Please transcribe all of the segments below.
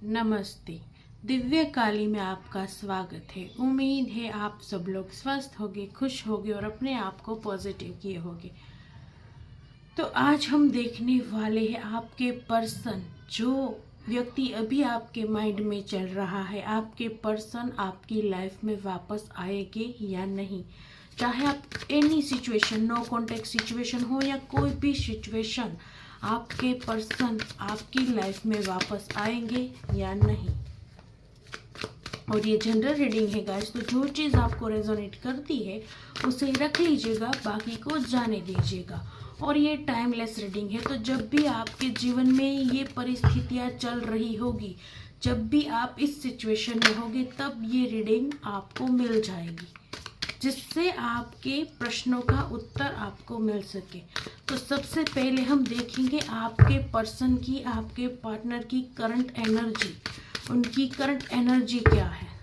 नमस्ते। दिव्य काली में आपका स्वागत है। उम्मीद है आप सब लोग स्वस्थ होंगे, खुश होंगे और अपने आप को पॉजिटिव किए होंगे। तो आज हम देखने वाले हैं आपके पर्सन, जो व्यक्ति अभी आपके माइंड में चल रहा है, आपके पर्सन आपकी लाइफ में वापस आएंगे या नहीं। चाहे आप any situation, no contact situation हो या कोई भी सिचुएशन, आपके पर्सन आपकी लाइफ में वापस आएंगे या नहीं। और ये जनरल रीडिंग है गाइस, तो जो चीज़ आपको रेजोनेट करती है उसे रख लीजिएगा, बाकी को जाने दीजिएगा। और ये टाइमलेस रीडिंग है, तो जब भी आपके जीवन में ये परिस्थितियाँ चल रही होगी, जब भी आप इस सिचुएशन में होगे, तब ये रीडिंग आपको मिल जाएगी, जिससे आपके प्रश्नों का उत्तर आपको मिल सके। तो सबसे पहले हम देखेंगे आपके पर्सन की, आपके पार्टनर की करंट एनर्जी, उनकी करंट एनर्जी क्या है।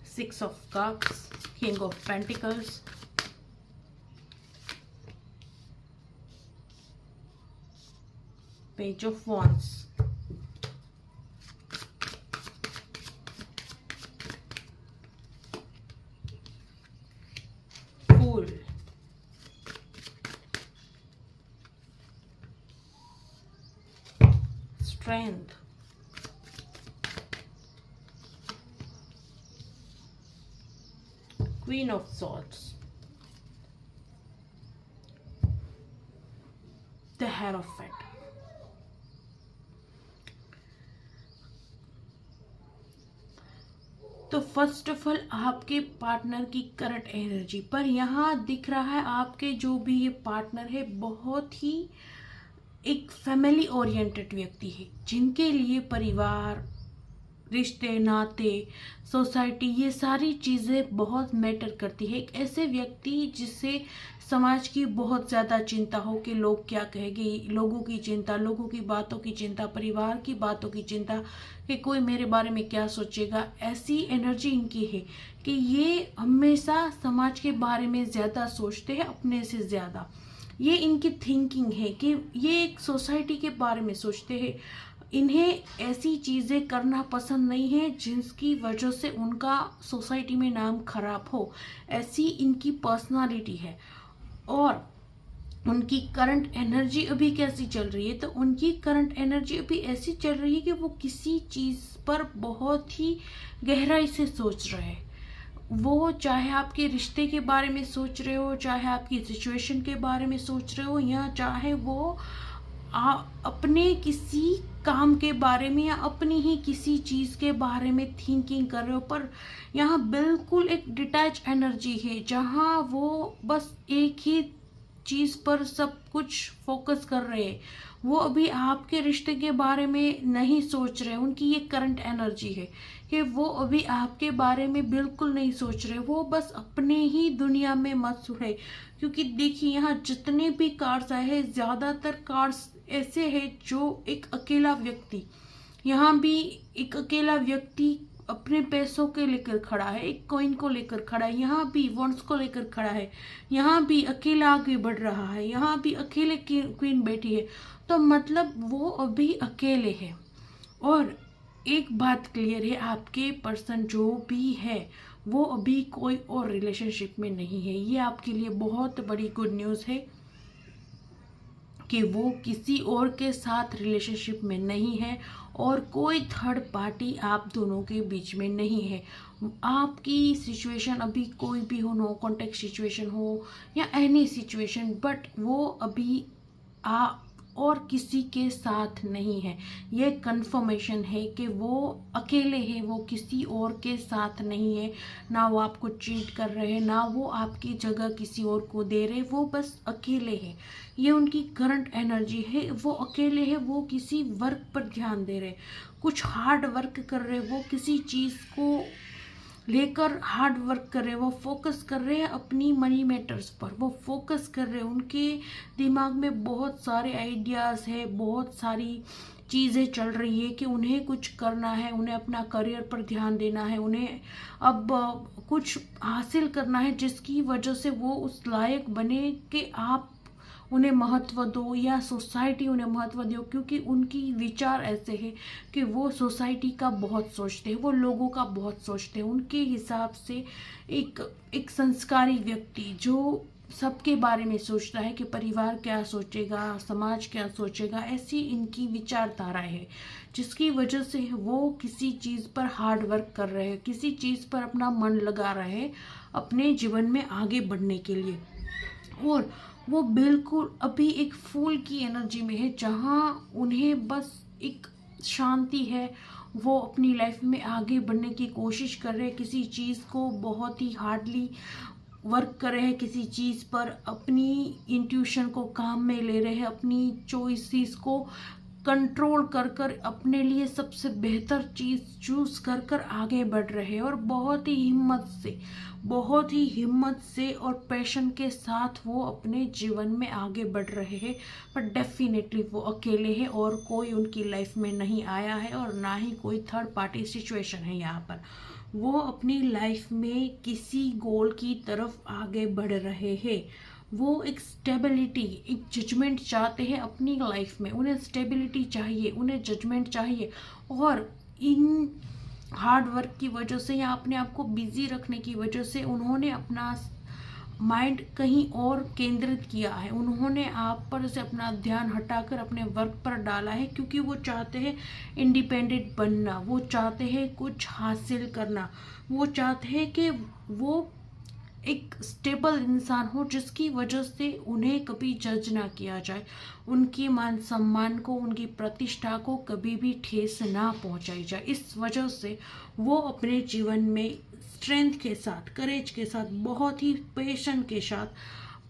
Six of cups, king of pentacles, page of wands, fool, strength, queen of swords, the hierophant. तो फर्स्ट ऑफ ऑल आपके पार्टनर की करंट एनर्जी पर यहाँ दिख रहा है, आपके जो भी ये पार्टनर है बहुत ही एक फैमिली ओरिएंटेड व्यक्ति है, जिनके लिए परिवार, रिश्ते, नाते, सोसाइटी, ये सारी चीज़ें बहुत मैटर करती है। एक ऐसे व्यक्ति जिससे समाज की बहुत ज़्यादा चिंता हो कि लोग क्या कहेंगे, लोगों की चिंता, लोगों की बातों की चिंता, परिवार की बातों की चिंता कि कोई मेरे बारे में क्या सोचेगा। ऐसी एनर्जी इनकी है कि ये हमेशा समाज के बारे में ज़्यादा सोचते हैं, अपने से ज़्यादा। ये इनकी थिंकिंग है कि ये एक सोसाइटी के बारे में सोचते हैं। इन्हें ऐसी चीज़ें करना पसंद नहीं है जिसकी वजह से उनका सोसाइटी में नाम खराब हो। ऐसी इनकी पर्सनालिटी है। और उनकी करंट एनर्जी अभी कैसी चल रही है, तो उनकी करंट एनर्जी अभी ऐसी चल रही है कि वो किसी चीज़ पर बहुत ही गहराई से सोच रहे हैं। वो चाहे आपके रिश्ते के बारे में सोच रहे हो, चाहे आपकी सिचुएशन के बारे में सोच रहे हो, या चाहे वो अपने किसी काम के बारे में या अपनी ही किसी चीज़ के बारे में थिंकिंग कर रहे हो। पर यहाँ बिल्कुल एक डिटैच एनर्जी है, जहाँ वो बस एक ही चीज़ पर सब कुछ फोकस कर रहे हैं। वो अभी आपके रिश्ते के बारे में नहीं सोच रहे। उनकी ये करंट एनर्जी है कि वो अभी आपके बारे में बिल्कुल नहीं सोच रहे, वो बस अपने ही दुनिया में मस्त है। क्योंकि देखिए यहाँ जितने भी कार्ड्स आए हैं, ज़्यादातर कार्ड्स ऐसे हैं जो एक अकेला व्यक्ति, यहाँ भी एक अकेला व्यक्ति अपने पैसों के लेकर खड़ा है, एक कॉइन को लेकर खड़ा है, यहाँ भी वॉन्ड्स को लेकर खड़ा है, यहाँ भी अकेला आगे बढ़ रहा है, यहाँ भी अकेले क्वीन बैठी है। तो मतलब वो अभी अकेले है। और एक बात क्लियर है, आपके पर्सन जो भी है वो अभी कोई और रिलेशनशिप में नहीं है। ये आपके लिए बहुत बड़ी गुड न्यूज़ है कि वो किसी और के साथ रिलेशनशिप में नहीं है और कोई थर्ड पार्टी आप दोनों के बीच में नहीं है। आपकी सिचुएशन अभी कोई भी हो, नो कॉन्टेक्ट सिचुएशन हो या एनी सिचुएशन, बट वो अभी और किसी के साथ नहीं है। ये कंफर्मेशन है कि वो अकेले हैं, वो किसी और के साथ नहीं है। ना वो आपको चीट कर रहे हैं, ना वो आपकी जगह किसी और को दे रहे, वो बस अकेले हैं। ये उनकी करंट एनर्जी है, वो अकेले है, वो किसी वर्क पर ध्यान दे रहे, कुछ हार्ड वर्क कर रहे, वो किसी चीज़ को लेकर हार्ड वर्क कर रहे हैं, वो फोकस कर रहे हैं अपनी मनी मैटर्स पर, वो फोकस कर रहे हैं। उनके दिमाग में बहुत सारे आइडियाज़ है, बहुत सारी चीज़ें चल रही है कि उन्हें कुछ करना है, उन्हें अपना करियर पर ध्यान देना है, उन्हें अब कुछ हासिल करना है जिसकी वजह से वो उस लायक बने कि आप उन्हें महत्व दो या सोसाइटी उन्हें महत्व दो, क्योंकि उनकी विचार ऐसे हैं कि वो सोसाइटी का बहुत सोचते हैं, वो लोगों का बहुत सोचते हैं। उनके हिसाब से एक एक संस्कारी व्यक्ति जो सबके बारे में सोचता है कि परिवार क्या सोचेगा, समाज क्या सोचेगा, ऐसी इनकी विचारधारा है, जिसकी वजह से वो किसी चीज़ पर हार्ड वर्क कर रहे हैं, किसी चीज़ पर अपना मन लगा रहे हैं अपने जीवन में आगे बढ़ने के लिए। और वो बिल्कुल अभी एक फूल की एनर्जी में है, जहाँ उन्हें बस एक शांति है। वो अपनी लाइफ में आगे बढ़ने की कोशिश कर रहे हैं, किसी चीज़ को बहुत ही हार्डली वर्क कर रहे हैं, किसी चीज़ पर अपनी इंट्यूशन को काम में ले रहे हैं, अपनी चॉइसेस को कंट्रोल कर कर अपने लिए सबसे बेहतर चीज़ चूज़ कर कर आगे बढ़ रहे हैं। और बहुत ही हिम्मत से और पैशन के साथ वो अपने जीवन में आगे बढ़ रहे हैं। पर डेफिनेटली वो अकेले हैं और कोई उनकी लाइफ में नहीं आया है और ना ही कोई थर्ड पार्टी सिचुएशन है यहाँ पर। वो अपनी लाइफ में किसी गोल की तरफ आगे बढ़ रहे हैं। वो एक स्टेबिलिटी, एक जजमेंट चाहते हैं अपनी लाइफ में। उन्हें स्टेबिलिटी चाहिए, उन्हें जजमेंट चाहिए। और इन हार्ड वर्क की वजह से या अपने आप को बिजी रखने की वजह से उन्होंने अपना माइंड कहीं और केंद्रित किया है। उन्होंने आप पर से अपना ध्यान हटाकर अपने वर्क पर डाला है, क्योंकि वो चाहते हैं इंडिपेंडेंट बनना, वो चाहते हैं कुछ हासिल करना, वो चाहते हैं कि वो एक स्टेबल इंसान हो, जिसकी वजह से उन्हें कभी जज ना किया जाए, उनकी मान सम्मान को, उनकी प्रतिष्ठा को कभी भी ठेस ना पहुंचाई जाए। इस वजह से वो अपने जीवन में स्ट्रेंथ के साथ, करेज के साथ, बहुत ही पैशन के साथ,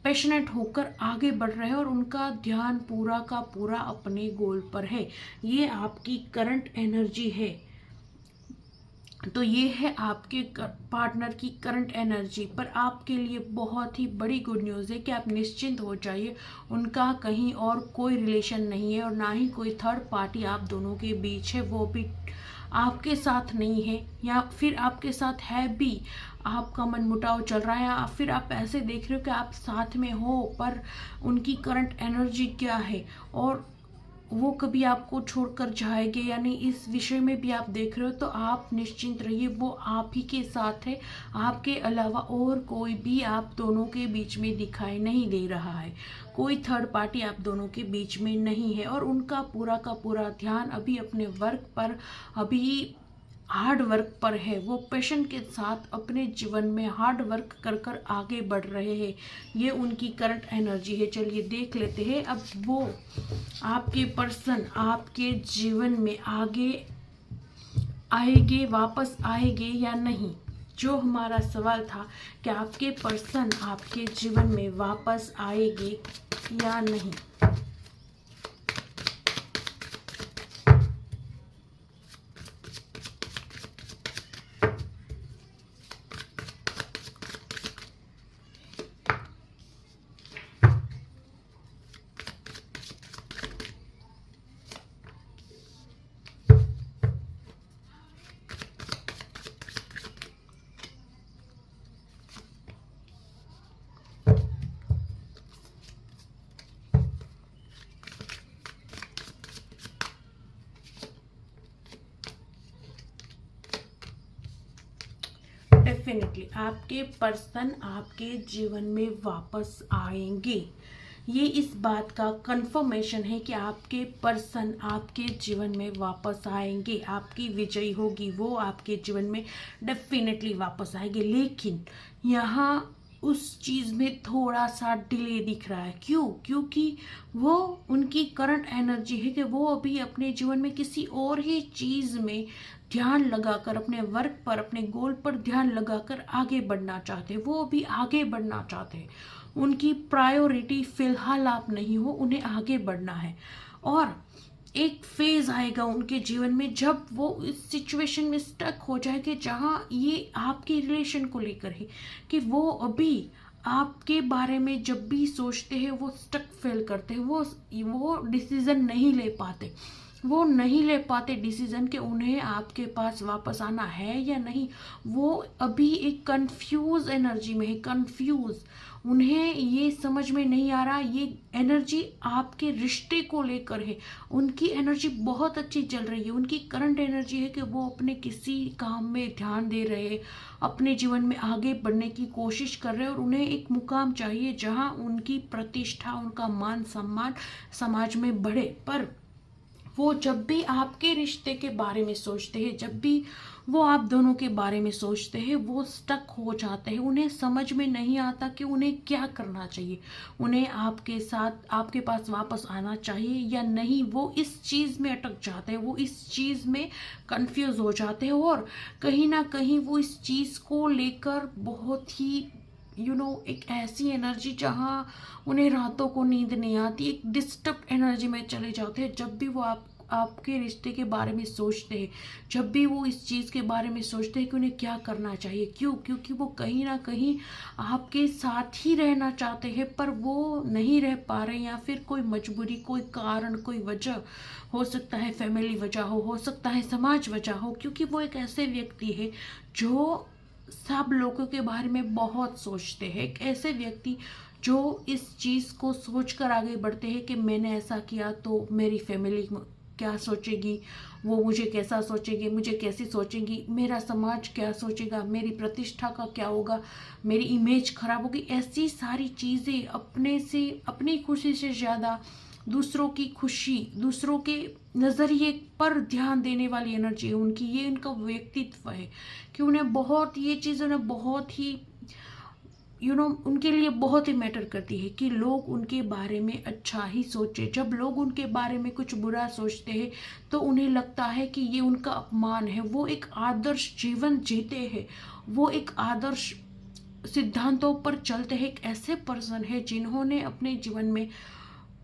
पैशनेट होकर आगे बढ़ रहे हैं और उनका ध्यान पूरा का पूरा अपने गोल पर है। ये आपकी करंट एनर्जी है। तो ये है आपके पार्टनर की करंट एनर्जी। पर आपके लिए बहुत ही बड़ी गुड न्यूज़ है कि आप निश्चिंत हो जाइए, उनका कहीं और कोई रिलेशन नहीं है और ना ही कोई थर्ड पार्टी आप दोनों के बीच है। वो भी आपके साथ नहीं है, या फिर आपके साथ है भी, आपका मनमुटाव चल रहा है, या फिर आप ऐसे देख रहे हो कि आप साथ में हो, पर उनकी करंट एनर्जी क्या है और वो कभी आपको छोड़कर जाएंगे या नहीं, इस विषय में भी आप देख रहे हो। तो आप निश्चिंत रहिए, वो आप ही के साथ है, आपके अलावा और कोई भी आप दोनों के बीच में दिखाई नहीं दे रहा है। कोई थर्ड पार्टी आप दोनों के बीच में नहीं है और उनका पूरा का पूरा ध्यान अभी अपने वर्क पर, अभी हार्ड वर्क पर है। वो पैशन के साथ अपने जीवन में हार्ड वर्क कर कर आगे बढ़ रहे हैं। ये उनकी करंट एनर्जी है। चलिए देख लेते हैं अब वो आपके पर्सन आपके जीवन में आगे आएंगे, वापस आएंगे या नहीं। जो हमारा सवाल था कि आपके पर्सन आपके जीवन में वापस आएंगे या नहीं। डेफिनेटली आपके पर्सन आपके जीवन में वापस आएंगे। ये इस बात का कंफर्मेशन है कि आपके पर्सन आपके जीवन में वापस आएंगे। आपकी विजयी होगी, वो आपके जीवन में डेफिनेटली वापस आएंगे। लेकिन यहाँ उस चीज़ में थोड़ा सा डिले दिख रहा है। क्यों? क्योंकि वो उनकी करंट एनर्जी है कि वो अभी अपने जीवन में किसी और ही चीज़ में ध्यान लगाकर, अपने वर्क पर, अपने गोल पर ध्यान लगाकर आगे बढ़ना चाहते हैं। वो अभी आगे बढ़ना चाहते हैं। उनकी प्रायोरिटी फिलहाल आप नहीं हो, उन्हें आगे बढ़ना है। और एक फेज आएगा उनके जीवन में जब वो इस सिचुएशन में स्टक हो जाएंगे, जहाँ ये आपके रिलेशन को लेकर है कि वो अभी आपके बारे में जब भी सोचते हैं वो स्टक फील करते हैं, वो डिसीजन नहीं ले पाते। वो नहीं ले पाते डिसीजन कि उन्हें आपके पास वापस आना है या नहीं। वो अभी एक कंफ्यूज एनर्जी में है, कंफ्यूज। उन्हें ये समझ में नहीं आ रहा, ये एनर्जी आपके रिश्ते को लेकर है। उनकी एनर्जी बहुत अच्छी चल रही है, उनकी करंट एनर्जी है कि वो अपने किसी काम में ध्यान दे रहे, अपने जीवन में आगे बढ़ने की कोशिश कर रहे हैं, और उन्हें एक मुकाम चाहिए जहां उनकी प्रतिष्ठा, उनका मान सम्मान समाज में बढ़े। पर वो जब भी आपके रिश्ते के बारे में सोचते हैं, जब भी वो आप दोनों के बारे में सोचते हैं, वो स्टक हो जाते हैं। उन्हें समझ में नहीं आता कि उन्हें क्या करना चाहिए, उन्हें आपके साथ, आपके पास वापस आना चाहिए या नहीं। वो इस चीज़ में अटक जाते हैं, वो इस चीज़ में कंफ्यूज हो जाते हैं, और कहीं ना कहीं वो इस चीज़ को लेकर बहुत ही एक ऐसी एनर्जी जहाँ उन्हें रातों को नींद नहीं आती, एक डिस्टर्ब एनर्जी में चले जाते हैं। जब भी वो आपके रिश्ते के बारे में सोचते हैं, जब भी वो इस चीज़ के बारे में सोचते हैं कि उन्हें क्या करना चाहिए, क्योंकि वो कहीं ना कहीं आपके साथ ही रहना चाहते हैं, पर वो नहीं रह पा रहे, या फिर कोई मजबूरी, कोई कारण, कोई वजह हो सकता है, फैमिली वजह हो सकता है समाज वजह हो, क्योंकि वो एक ऐसे व्यक्ति है जो सब लोगों के बारे में बहुत सोचते हैं। एक ऐसे व्यक्ति जो इस चीज़ को सोचकर आगे बढ़ते हैं कि मैंने ऐसा किया तो मेरी फैमिली क्या सोचेगी, वो मुझे कैसा सोचेगी, मुझे कैसी सोचेगी, मेरा समाज क्या सोचेगा, मेरी प्रतिष्ठा का क्या होगा, मेरी इमेज खराब होगी। ऐसी सारी चीज़ें अपने से, अपनी खुशी से ज़्यादा दूसरों की खुशी, दूसरों के नज़रिए पर ध्यान देने वाली एनर्जी है उनकी। ये उनका व्यक्तित्व है कि उन्हें बहुत, ये चीज़ उन्हें बहुत ही उनके लिए बहुत ही मैटर करती है कि लोग उनके बारे में अच्छा ही सोचे। जब लोग उनके बारे में कुछ बुरा सोचते हैं तो उन्हें लगता है कि ये उनका अपमान है। वो एक आदर्श जीवन जीते हैं, वो एक आदर्श सिद्धांतों पर चलते हैं। एक ऐसे पर्सन है जिन्होंने अपने जीवन में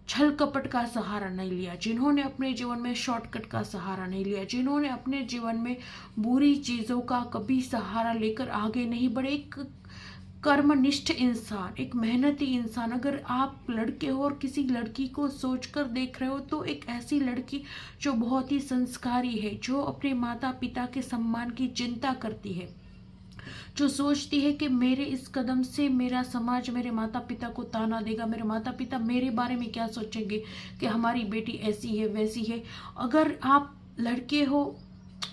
छल कपट का सहारा नहीं लिया, जिन्होंने अपने जीवन में शॉर्टकट का सहारा नहीं लिया, जिन्होंने अपने जीवन में बुरी चीज़ों का कभी सहारा लेकर आगे नहीं बढ़े। एक कर्मनिष्ठ इंसान, एक मेहनती इंसान। अगर आप लड़के हो और किसी लड़की को सोचकर देख रहे हो तो एक ऐसी लड़की जो बहुत ही संस्कारी है, जो अपने माता पिता के सम्मान की चिंता करती है, जो सोचती है कि मेरे इस कदम से मेरा समाज मेरे माता पिता को ताना देगा, मेरे माता पिता मेरे बारे में क्या सोचेंगे कि हमारी बेटी ऐसी है वैसी है। अगर आप लड़के हो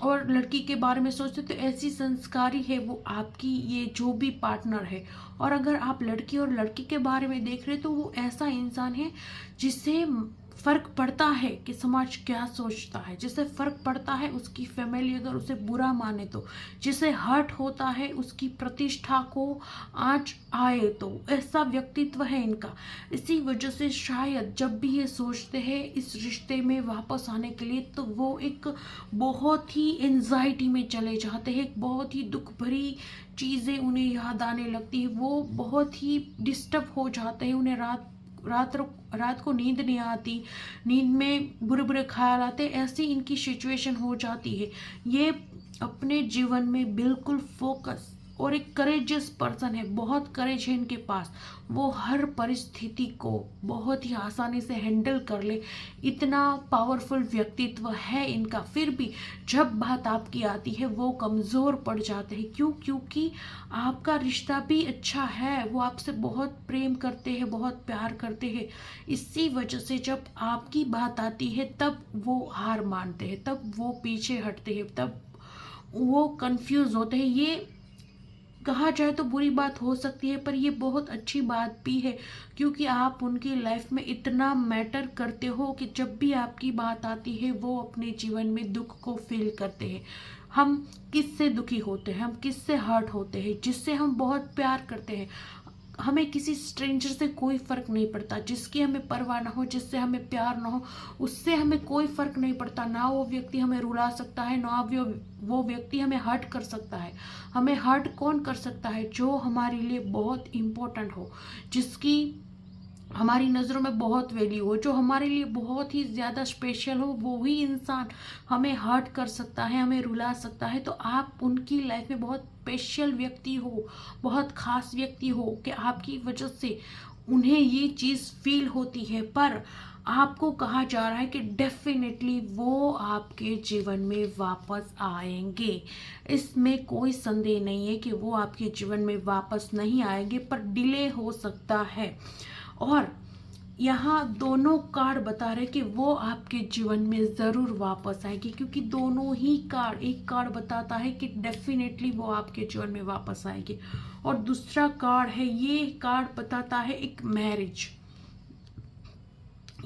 और लड़की के बारे में सोचते तो ऐसी संस्कारी है वो आपकी ये जो भी पार्टनर है। और अगर आप लड़की और लड़की के बारे में देख रहे तो वो ऐसा इंसान है जिससे फर्क पड़ता है कि समाज क्या सोचता है, जिसे फर्क पड़ता है उसकी फैमिली अगर उसे बुरा माने तो, जिसे हर्ट होता है उसकी प्रतिष्ठा को आंच आए तो, ऐसा व्यक्तित्व है इनका। इसी वजह से शायद जब भी ये सोचते हैं इस रिश्ते में वापस आने के लिए तो वो एक बहुत ही एंजाइटी में चले जाते हैं, बहुत ही दुख भरी चीज़ें उन्हें याद आने लगती है, वो बहुत ही डिस्टर्ब हो जाते हैं, उन्हें रात को नींद नहीं आती, नींद में बुरे बुरे ख्याल आते, ऐसी इनकी सिचुएशन हो जाती है। ये अपने जीवन में बिल्कुल फोकस और एक करेजियस पर्सन है, बहुत करेज है इनके पास। वो हर परिस्थिति को बहुत ही आसानी से हैंडल कर ले, इतना पावरफुल व्यक्तित्व है इनका। फिर भी जब बात आपकी आती है वो कमज़ोर पड़ जाते हैं। क्योंकि आपका रिश्ता भी अच्छा है, वो आपसे बहुत प्रेम करते हैं, बहुत प्यार करते हैं। इसी वजह से जब आपकी बात आती है तब वो हार मानते हैं, तब वो पीछे हटते हैं, तब वो कंफ्यूज होते हैं। ये कहा जाए तो बुरी बात हो सकती है पर ये बहुत अच्छी बात भी है, क्योंकि आप उनकी लाइफ में इतना मैटर करते हो कि जब भी आपकी बात आती है वो अपने जीवन में दुख को फील करते हैं। हम किससे दुखी होते हैं, हम किससे हर्ट होते हैं, जिससे हम बहुत प्यार करते हैं। हमें किसी स्ट्रेंजर से कोई फ़र्क नहीं पड़ता, जिसकी हमें परवाह ना हो, जिससे हमें प्यार ना हो, उससे हमें कोई फ़र्क नहीं पड़ता। ना वो व्यक्ति हमें रुला सकता है, ना वो व्यक्ति हमें हर्ट कर सकता है। हमें हर्ट कौन कर सकता है? जो हमारे लिए बहुत इम्पोर्टेंट हो, जिसकी हमारी नज़रों में बहुत वैल्यू हो, जो हमारे लिए बहुत ही ज़्यादा स्पेशल हो, वो ही इंसान हमें हर्ट कर सकता है, हमें रुला सकता है। तो आप उनकी लाइफ में बहुत स्पेशल व्यक्ति हो, बहुत खास व्यक्ति हो कि आपकी वजह से उन्हें ये चीज़ फील होती है। पर आपको कहा जा रहा है कि डेफिनेटली वो आपके जीवन में वापस आएंगे। इसमें कोई संदेह नहीं है कि वो आपके जीवन में वापस नहीं आएंगे, पर डिले हो सकता है। और यहाँ दोनों कार्ड बता रहे कि वो आपके जीवन में ज़रूर वापस आएगी, क्योंकि दोनों ही कार्ड, एक कार्ड बताता है कि डेफिनेटली वो आपके जीवन में वापस आएगी, और दूसरा कार्ड है, ये कार्ड बताता है एक मैरिज,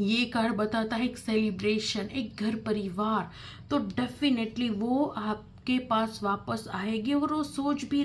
ये कार्ड बताता है एक सेलिब्रेशन, एक घर परिवार। तो डेफिनेटली वो आपके पास वापस आएगी, और वो सोच भी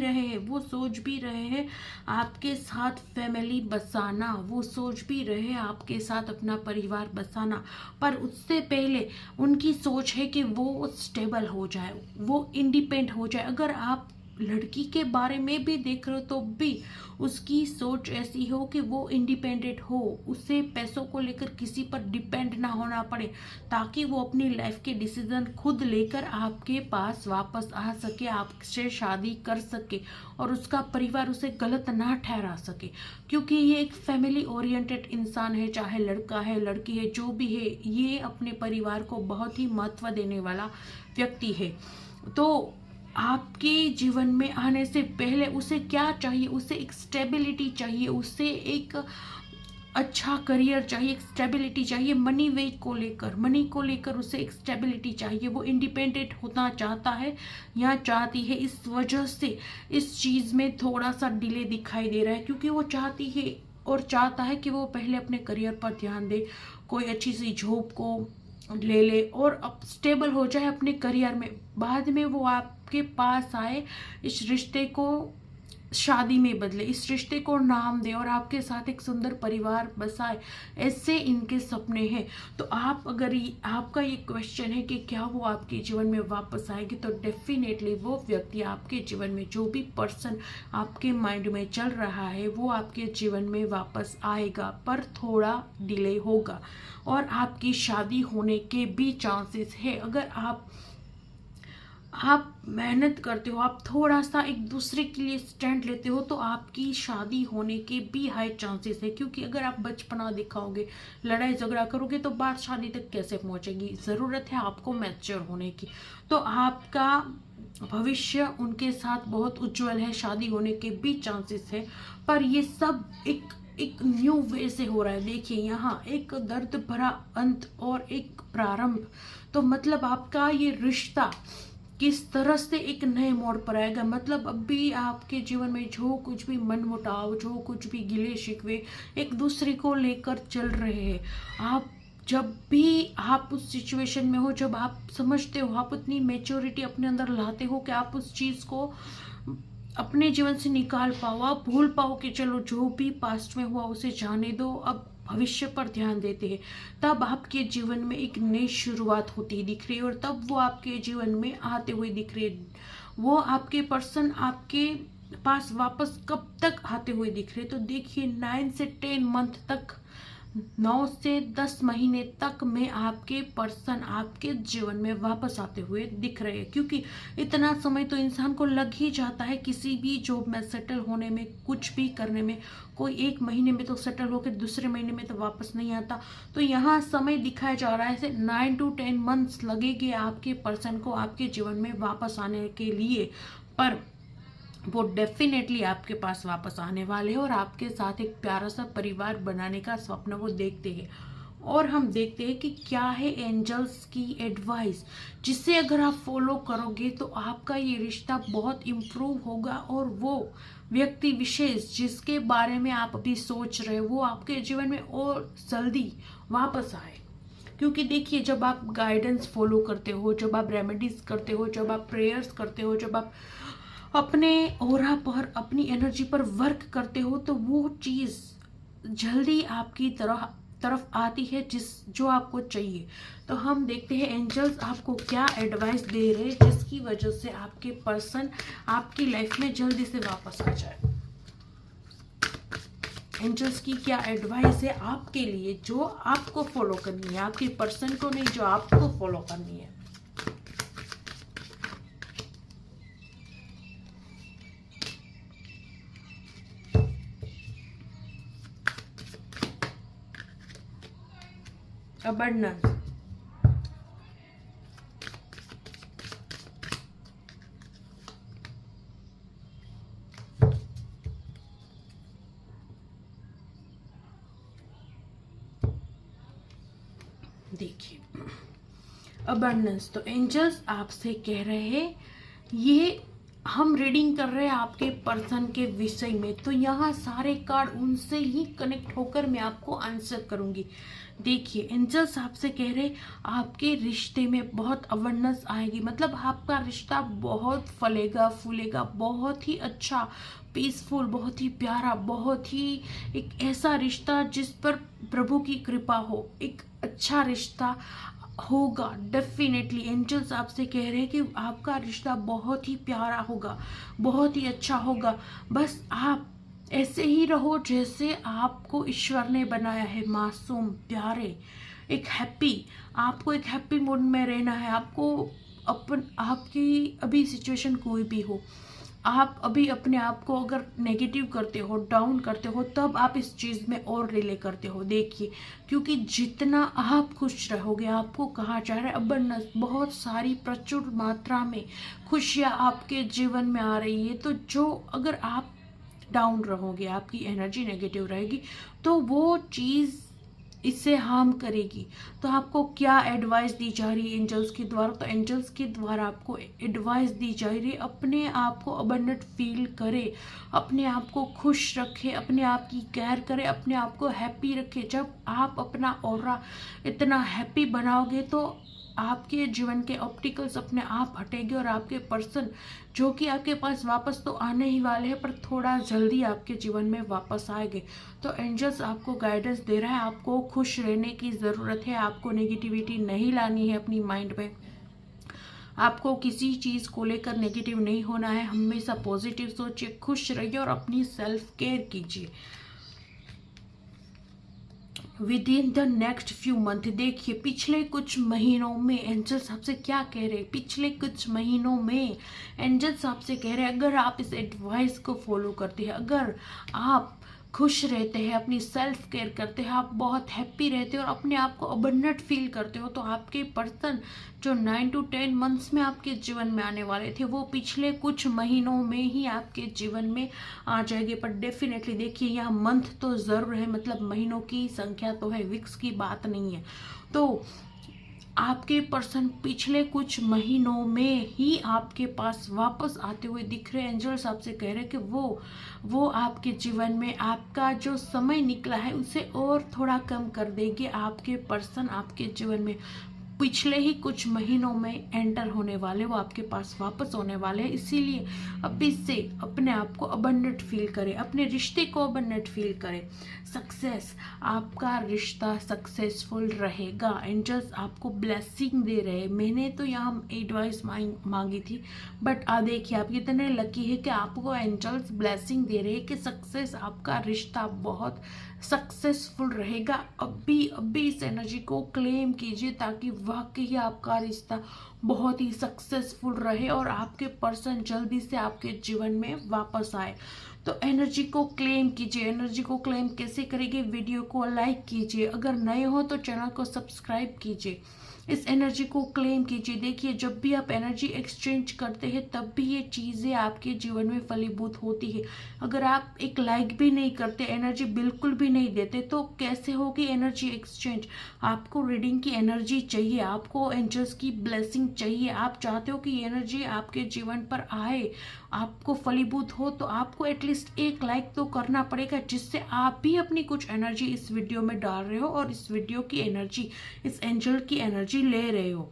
रहे हैं आपके साथ फैमिली बसाना, वो सोच भी रहे हैं आपके साथ अपना परिवार बसाना। पर उससे पहले उनकी सोच है कि वो स्टेबल हो जाए, वो इंडिपेंडेंट हो जाए। अगर आप लड़की के बारे में भी देख रहे हो तो भी उसकी सोच ऐसी हो कि वो इंडिपेंडेंट हो, उसे पैसों को लेकर किसी पर डिपेंड ना होना पड़े, ताकि वो अपनी लाइफ के डिसीजन खुद लेकर आपके पास वापस आ सके, आपसे शादी कर सके, और उसका परिवार उसे गलत ना ठहरा सके। क्योंकि ये एक फैमिली ओरिएंटेड इंसान है, चाहे लड़का है लड़की है जो भी है, ये अपने परिवार को बहुत ही महत्व देने वाला व्यक्ति है। तो आपके जीवन में आने से पहले उसे क्या चाहिए? उसे एक स्टेबिलिटी चाहिए, उसे एक अच्छा करियर चाहिए, एक स्टेबिलिटी चाहिए। मनी को लेकर उसे एक स्टेबिलिटी चाहिए। वो इंडिपेंडेंट होना चाहता है या चाहती है, इस वजह से इस चीज़ में थोड़ा सा डिले दिखाई दे रहा है, क्योंकि वो चाहती है और चाहता है कि वो पहले अपने करियर पर ध्यान दे, कोई अच्छी सी जॉब को ले और अब स्टेबल हो जाए अपने करियर में, बाद में वो आपके पास आए, इस रिश्ते को शादी में बदले, इस रिश्ते को नाम दे और आपके साथ एक सुंदर परिवार बसाए। ऐसे इनके सपने हैं। तो आप अगर आपका ये क्वेश्चन है कि क्या वो आपके जीवन में वापस आएगी, तो डेफिनेटली वो व्यक्ति आपके जीवन में, जो भी पर्सन आपके माइंड में चल रहा है, वो आपके जीवन में वापस आएगा, पर थोड़ा डिले होगा। और आपकी शादी होने के भी चांसेस है। अगर आप मेहनत करते हो, आप थोड़ा सा एक दूसरे के लिए स्टैंड लेते हो, तो आपकी शादी होने के भी हाई चांसेस है। क्योंकि अगर आप बचपना दिखाओगे, लड़ाई झगड़ा करोगे, तो बात शादी तक कैसे पहुंचेगी? ज़रूरत है आपको मैच्योर होने की। तो आपका भविष्य उनके साथ बहुत उज्जवल है, शादी होने के भी चांसेस है। पर ये सब एक न्यू वे से हो रहा है। देखिए, यहाँ एक दर्द भरा अंत और एक प्रारंभ। तो मतलब आपका ये रिश्ता किस तरह से एक नए मोड़ पर आएगा। मतलब अभी आपके जीवन में जो कुछ भी मनमुटाव, जो कुछ भी गिले शिकवे एक दूसरे को लेकर चल रहे हैं, आप जब भी आप उस सिचुएशन में हो, जब आप समझते हो, आप उतनी मेच्योरिटी अपने अंदर लाते हो कि आप उस चीज़ को अपने जीवन से निकाल पाओ, आप भूल पाओ कि चलो जो भी पास्ट में हुआ उसे जाने दो, अब भविष्य पर ध्यान देते हैं, तब आपके जीवन में एक नई शुरुआत होती दिख रही है। और तब वो आपके जीवन में आते हुए दिख रहे हैं। वो आपके पर्सन आपके पास वापस कब तक आते हुए दिख रहे हैं? तो देखिए, 9 से 10 मंथ तक, 9 से 10 महीने तक में आपके पर्सन आपके जीवन में वापस आते हुए दिख रहे हैं। क्योंकि इतना समय तो इंसान को लग ही जाता है किसी भी जॉब में सेटल होने में, कुछ भी करने में। कोई 1 महीने में तो सेटल होकर दूसरे महीने में तो वापस नहीं आता। तो यहाँ समय दिखाया जा रहा है, ऐसे 9 to 10 मंथ्स लगेंगे आपके पर्सन को आपके जीवन में वापस आने के लिए। पर वो डेफिनेटली आपके पास वापस आने वाले हैं और आपके साथ एक प्यारा सा परिवार बनाने का स्वप्न वो देखते हैं। और हम देखते हैं कि क्या है एंजल्स की एडवाइस, जिसे अगर आप फॉलो करोगे तो आपका ये रिश्ता बहुत इम्प्रूव होगा, और वो व्यक्ति विशेष जिसके बारे में आप अभी सोच रहे हो, वो आपके जीवन में और जल्दी वापस आए। क्योंकि देखिए, जब आप गाइडेंस फॉलो करते हो, जब आप रेमेडीज करते हो, जब आप प्रेयर्स करते हो, जब आप अपने ऑरा पर, अपनी एनर्जी पर वर्क करते हो, तो वो चीज़ जल्दी आपकी तरफ आती है जो आपको चाहिए। तो हम देखते हैं एंजल्स आपको क्या एडवाइस दे रहे हैं, जिसकी वजह से आपके पर्सन आपकी लाइफ में जल्दी से वापस आ जाए। एंजल्स की क्या एडवाइस है आपके लिए, जो आपको फॉलो करनी है, आपके पर्सन को नहीं, जो आपको फॉलो करनी है। अबंडेंस, देखिए अबंडेंस। तो एंजल्स आपसे कह रहे हैं, ये हम रीडिंग कर रहे हैं आपके पर्सन के विषय में, तो यहाँ सारे कार्ड उनसे ही कनेक्ट होकर मैं आपको आंसर करूंगी। देखिए एंजल्स आपसे कह रहे आपके रिश्ते में बहुत अबंडेंस आएगी, मतलब आपका रिश्ता बहुत फलेगा फूलेगा, बहुत ही अच्छा, पीसफुल, बहुत ही प्यारा, बहुत ही एक ऐसा रिश्ता जिस पर प्रभु की कृपा हो, एक अच्छा रिश्ता होगा। डेफिनेटली एंजल्स आपसे कह रहे हैं कि आपका रिश्ता बहुत ही प्यारा होगा, बहुत ही अच्छा होगा। बस आप ऐसे ही रहो जैसे आपको ईश्वर ने बनाया है, मासूम, प्यारे, एक हैप्पी। आपको एक हैप्पी मूड में रहना है। आपको आपकी अभी सिचुएशन कोई भी हो, आप अभी अपने आप को अगर नेगेटिव करते हो, डाउन करते हो, तब आप इस चीज़ में और रिले करते हो। देखिए क्योंकि जितना आप खुश रहोगे, आपको कहा जा रहा है अबंडेंस, बहुत सारी प्रचुर मात्रा में खुशियाँ आपके जीवन में आ रही है। तो जो अगर आप डाउन रहोगे, आपकी एनर्जी नेगेटिव रहेगी, तो वो चीज़ इससे हार्म करेगी। तो आपको क्या एडवाइस दी जा रही है एंजल्स के द्वारा? तो एंजल्स के द्वारा आपको एडवाइस दी जा रही है, अपने आप को अबंडेंट फील करे, अपने आप को खुश रखे, अपने आप की केयर करे, अपने आप को हैप्पी रखे। जब आप अपना ऑरा इतना हैप्पी बनाओगे तो आपके जीवन के ऑब्स्टिकल्स अपने आप हटेंगे और आपके पर्सन जो कि आपके पास वापस तो आने ही वाले हैं, पर थोड़ा जल्दी आपके जीवन में वापस आएंगे। तो एंजल्स आपको गाइडेंस दे रहा है, आपको खुश रहने की ज़रूरत है, आपको नेगेटिविटी नहीं लानी है अपनी माइंड में, आपको किसी चीज़ को लेकर नेगेटिव नहीं होना है। हमेशा पॉजिटिव सोचिए, खुश रहिए और अपनी सेल्फ केयर कीजिए। With in the next few month, देखिए पिछले कुछ महीनों में एंजल्स आपसे क्या कह रहे हैं। पिछले कुछ महीनों में एंजल्स आपसे कह रहे हैं, अगर आप इस एडवाइस को फॉलो करते हैं, अगर आप खुश रहते हैं, अपनी सेल्फ केयर करते हैं, आप बहुत हैप्पी रहते हो और अपने आप को अबंडेंट फील करते हो, तो आपके पर्सन जो 9 to 10 मंथ्स में आपके जीवन में आने वाले थे, वो पिछले कुछ महीनों में ही आपके जीवन में आ जाएंगे। पर डेफिनेटली देखिए यहाँ मंथ तो ज़रूर है, मतलब महीनों की संख्या तो है, वीक्स की बात नहीं है। तो आपके पर्सन पिछले कुछ महीनों में ही आपके पास वापस आते हुए दिख रहे हैं। एंजल्स आपसे कह रहे हैं कि वो आपके जीवन में आपका जो समय निकला है उसे और थोड़ा कम कर देंगे। आपके पर्सन आपके जीवन में पिछले ही कुछ महीनों में एंटर होने वाले, वो आपके पास वापस होने वाले हैं। इसीलिए अभी से अपने आप को अबंडेंट फील करें, अपने रिश्ते को अबंडेंट फील करें। सक्सेस, आपका रिश्ता सक्सेसफुल रहेगा। एंजल्स आपको ब्लेसिंग दे रहे हैं। मैंने तो यहाँ एडवाइस मांगी थी, बट देखिए आप इतने लकी है कि आपको एंजल्स ब्लेसिंग दे रहे हैं कि सक्सेस, आपका रिश्ता बहुत सक्सेसफुल रहेगा। अभी इस एनर्जी को क्लेम कीजिए ताकि वाकई आपका रिश्ता बहुत ही सक्सेसफुल रहे और आपके पर्सन जल्दी से आपके जीवन में वापस आए। तो एनर्जी को क्लेम कीजिए। एनर्जी को क्लेम कैसे करेंगे? वीडियो को लाइक कीजिए, अगर नए हो तो चैनल को सब्सक्राइब कीजिए, इस एनर्जी को क्लेम कीजिए। देखिए जब भी आप एनर्जी एक्सचेंज करते हैं तब भी ये चीज़ें आपके जीवन में फलीभूत होती है। अगर आप एक लाइक भी नहीं करते, एनर्जी बिल्कुल भी नहीं देते, तो कैसे होगी एनर्जी एक्सचेंज? आपको रीडिंग की एनर्जी चाहिए, आपको एंजल्स की ब्लेसिंग चाहिए। आप चाहते हो कि ये एनर्जी आपके जीवन पर आए, आपको फलीभूत हो, तो आपको एटलीस्ट एक लाइक तो करना पड़ेगा, जिससे आप भी अपनी कुछ एनर्जी इस वीडियो में डाल रहे हो और इस वीडियो की एनर्जी, इस एंजल की एनर्जी ले रहे हो।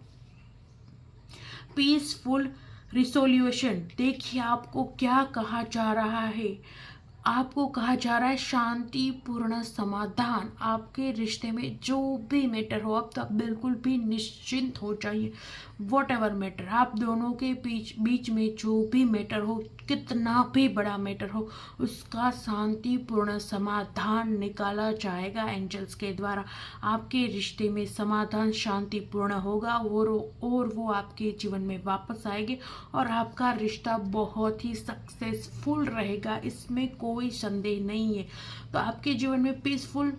पीसफुल रिसोल्यूशन, देखिए आपको क्या कहा जा रहा है। आपको कहा जा रहा है शांतिपूर्ण समाधान। आपके रिश्ते में जो भी मैटर हो, अब तो आप बिल्कुल भी निश्चिंत हो जाइए। वॉट एवर मैटर, आप दोनों के बीच में जो भी मैटर हो, कितना भी बड़ा मैटर हो, उसका शांतिपूर्ण समाधान निकाला जाएगा एंजल्स के द्वारा। आपके रिश्ते में समाधान शांतिपूर्ण होगा और वो आपके जीवन में वापस आएंगे और आपका रिश्ता बहुत ही सक्सेसफुल रहेगा, इसमें कोई संदेह नहीं है। तो आपके जीवन में पीसफुल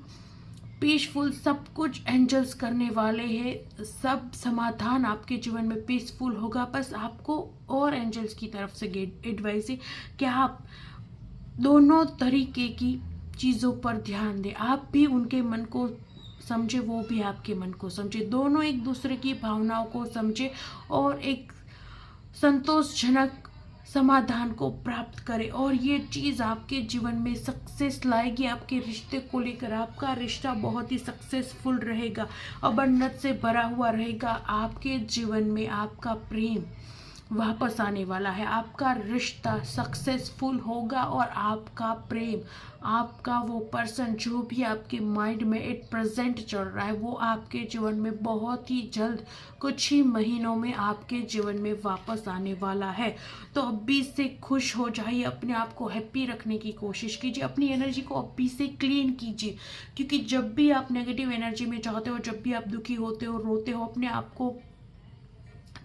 पीसफुल सब कुछ एंजल्स करने वाले हैं। सब समाधान आपके जीवन में पीसफुल होगा। बस आपको और एंजल्स की तरफ से एडवाइस है कि आप दोनों तरीके की चीज़ों पर ध्यान दें। आप भी उनके मन को समझे, वो भी आपके मन को समझे, दोनों एक दूसरे की भावनाओं को समझे और एक संतोषजनक समाधान को प्राप्त करें। और ये चीज़ आपके जीवन में सक्सेस लाएगी। आपके रिश्ते को लेकर आपका रिश्ता बहुत ही सक्सेसफुल रहेगा, अबंडत से भरा हुआ रहेगा। आपके जीवन में आपका प्रेम वापस आने वाला है। आपका रिश्ता सक्सेसफुल होगा और आपका प्रेम, आपका वो पर्सन जो भी आपके माइंड में एट प्रेजेंट चल रहा है, वो आपके जीवन में बहुत ही जल्द कुछ ही महीनों में आपके जीवन में वापस आने वाला है। तो अभी से खुश हो जाइए, अपने आप को हैप्पी रखने की कोशिश कीजिए, अपनी एनर्जी को अभी से क्लीन कीजिए। क्योंकि जब भी आप नेगेटिव एनर्जी में जाते हो, जब भी आप दुखी होते हो, रोते हो, अपने आप को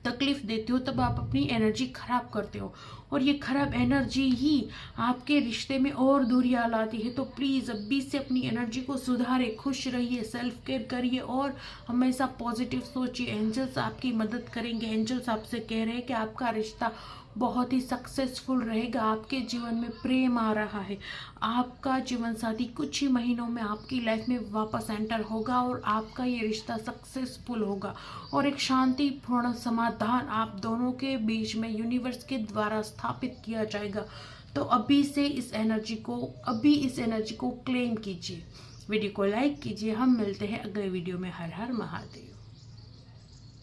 तकलीफ देते हो, तब आप अपनी एनर्जी खराब करते हो और ये खराब एनर्जी ही आपके रिश्ते में और दूरियां लाती है। तो प्लीज़ अभी से अपनी एनर्जी को सुधारें, खुश रहिए, सेल्फ केयर करिए और हमेशा पॉजिटिव सोचिए। एंजल्स आपकी मदद करेंगे। एंजल्स आपसे कह रहे हैं कि आपका रिश्ता बहुत ही सक्सेसफुल रहेगा। आपके जीवन में प्रेम आ रहा है। आपका जीवन साथी कुछ ही महीनों में आपकी लाइफ में वापस एंटर होगा और आपका ये रिश्ता सक्सेसफुल होगा और एक शांतिपूर्ण समाधान आप दोनों के बीच में यूनिवर्स के द्वारा स्थापित किया जाएगा। तो अभी से इस एनर्जी को क्लेम कीजिए। वीडियो को लाइक कीजिए। हम मिलते हैं अगले वीडियो में। हर हर महादेव।